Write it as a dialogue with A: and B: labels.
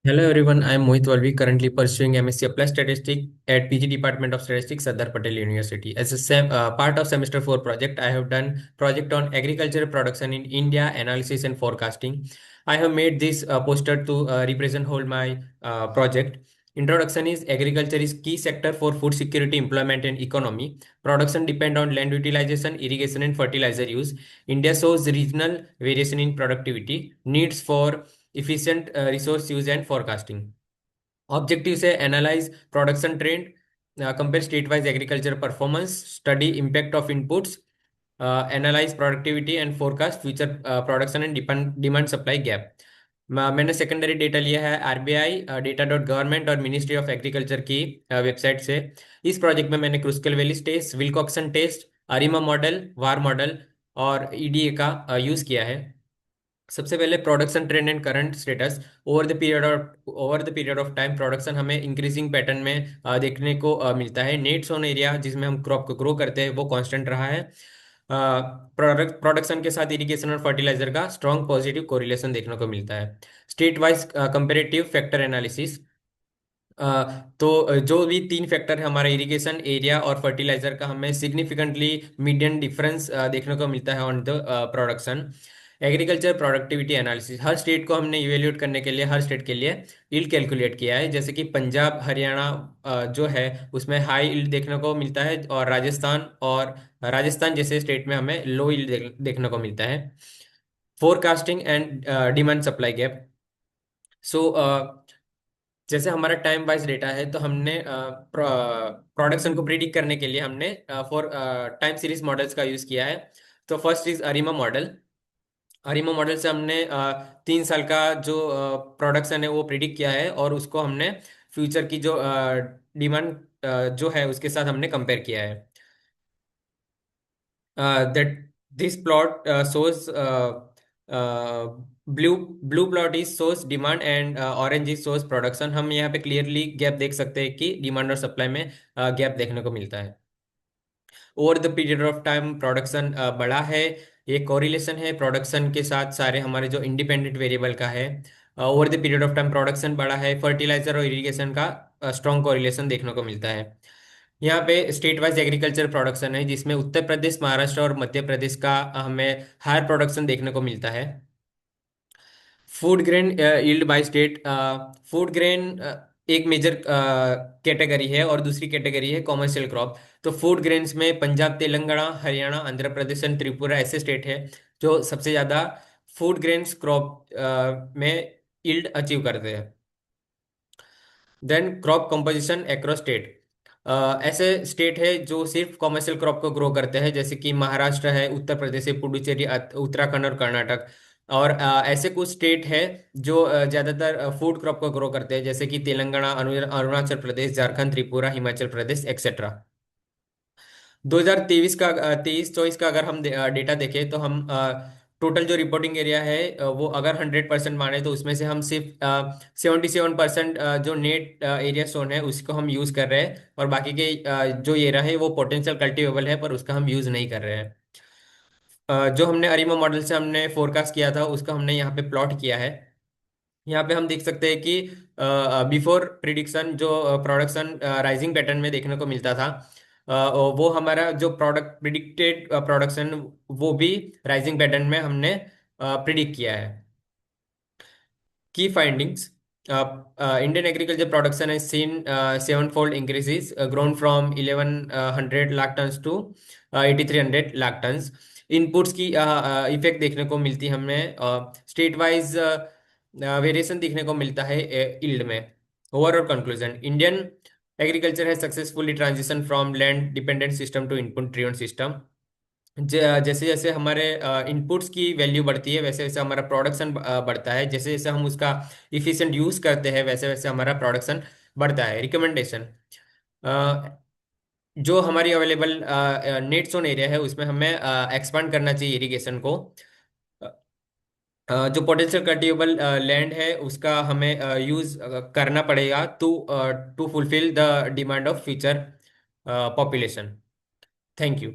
A: Hello everyone, I am Mohit Walvi, currently pursuing MSc Applied Statistics at PG Department of Statistics, Sardar Patel University. As a part of semester 4 project, I have done project on agricultural production in India, analysis and forecasting. I have made this poster to represent whole my project. Introduction is agriculture is key sector for food security, employment and economy. Production depend on land utilization, irrigation and fertilizer use. India shows regional variation in productivity, needs for efficient resource use and forecasting. Objectives है analyze production trend, compare state-wise agriculture performance, study impact of inputs, analyze productivity and forecast future production and demand supply gap. मैंने secondary data लिया है RBI data dot government और ministry of agriculture की website से। इस project में मैंने Kruskal Wallis test, Wilcoxon test, ARIMA model, VAR model और ईडीए का यूज़ किया है। सबसे पहले production trend and current status. Over the period of time production हमें इंक्रीजिंग पैटर्न में देखने को मिलता है। नेट सोन एरिया जिसमें हम क्रॉप को ग्रो करते हैं वो कांस्टेंट रहा है। प्रोडक्शन के साथ इरिगेशन और फर्टिलाइजर का स्ट्रॉन्ग पॉजिटिव कोरिलेशन देखने को मिलता है। State wise comparative factor analysis. जो भी तीन फैक्टर है हमारा इरिगेशन एरिया और फर्टिलाइजर का, हमें सिग्निफिकेंटली मीडियन डिफरेंस देखने को मिलता है on the production. Agriculture productivity analysis, her state को हमने इवेल्यूएट करने के लिए हर स्टेट के लिए यील्ड कैलकुलेट किया है। जैसे कि पंजाब हरियाणा जो है उसमें हाई यील्ड देखने को मिलता है, और राजस्थान जैसे स्टेट में हमें लो यील्ड देखने को मिलता है। Forecasting and demand supply gap. So जैसे हमारा टाइम वाइज डेटा है तो हमने प्रोडक्शन को प्रिडिक्ट करने के लिए हमने फॉर टाइम सीरीज मॉडल्स का यूज किया है। तो first is ARIMA model. ARIMA model से हमने 3 साल का जो प्रोडक्शन है वो प्रिडिक्ट किया है, और उसको हमने फ्यूचर की जो डिमांड जो है उसके साथ हमने कंपेयर किया है। That this plot shows blue blue plot is source demand and orange is source production. हम यहाँ पे क्लियरली गैप देख सकते हैं कि डिमांड और सप्लाई में गैप देखने को मिलता है। Over the period of time production बढ़ा है। ये कोरिलेशन है प्रोडक्शन के साथ सारे हमारे जो इंडिपेंडेंट वेरिएबल का है। Over the period of time production बढ़ा है, फर्टिलाइजर और इरिगेशन का स्ट्रॉन्ग कोरिलेशन देखने को मिलता है। यहाँ पे स्टेट वाइज एग्रीकल्चर प्रोडक्शन है जिसमें उत्तर प्रदेश, महाराष्ट्र और मध्य प्रदेश का हमें हायर प्रोडक्शन देखने को मिलता है। Food grain yield by state. Food grain एक मेजर कैटेगरी है और दूसरी कैटेगरी है कॉमर्शियल क्रॉप। तो फूड ग्रेन्स में पंजाब, तेलंगाना, हरियाणा, आंध्र प्रदेश एंड त्रिपुरा ऐसे स्टेट है जो सबसे ज्यादा फूड ग्रेन्स क्रॉप में यील्ड अचीव करते हैं। Then crop composition across state. ऐसे स्टेट है जो सिर्फ कॉमर्शियल क्रॉप को ग्रो करते हैं, जैसे कि महाराष्ट्र है, उत्तर प्रदेश है, पुडुचेरी, उत्तराखंड और कर्नाटक। और ऐसे कुछ स्टेट है जो ज्यादातर फूड क्रॉप को ग्रो करते हैं, जैसे कि तेलंगाना, अरुणाचल प्रदेश, झारखंड, त्रिपुरा, हिमाचल प्रदेश एक्सेट्रा। 2023 का 23-24 का अगर हम डेटा देखें तो हम टोटल जो रिपोर्टिंग एरिया है वो अगर 100% माने तो उसमें से हम सिर्फ 77% जो नेट एरिया सोन है उसको हम यूज कर रहे हैं, और बाकी के जो एरिया है वो पोटेंशियल कल्टिवेबल है पर उसका हम यूज नहीं कर रहे हैं। जो हमने अरिमा मॉडल से हमने फोरकास्ट किया था उसका हमने यहाँ पे प्लॉट किया है। यहाँ पे हम देख सकते हैं कि बिफोर प्रिडिक्शन जो प्रोडक्शन राइजिंग पैटर्न में देखने को मिलता था, वो हमारा जो प्रोडक्ट प्रिडिक्टेड प्रोडक्शन वो भी राइजिंग पैटर्न में हमने प्रिडिक्ट किया है। की findings. Indian agriculture production has seen sevenfold increases, grown from 1100 lakh tons to 8300 lakh tons। Inputs की इफेक्ट देखने को मिलती है हमें। स्टेट वाइज वेरिएशन देखने को मिलता है यील्ड में। ओवरऑल कंक्लूजन, इंडियन एग्रीकल्चर है successfully transition from land dependent system to input driven system. जैसे जैसे हमारे इनपुट्स की वैल्यू बढ़ती है वैसे वैसे हमारा प्रोडक्शन बढ़ता है। जैसे जैसे हम उसका इफिशिएंट यूज करते हैं वैसे वैसे हमारा प्रोडक्शन बढ़ता है। रिकमेंडेशन, जो हमारी अवेलेबल नेट जोन एरिया है उसमें हमें एक्सपांड करना चाहिए इरिगेशन को। जो पोटेंशियल कल्टीवेबल लैंड है उसका हमें यूज करना पड़ेगा to to fulfil the demand of future population. Thank you.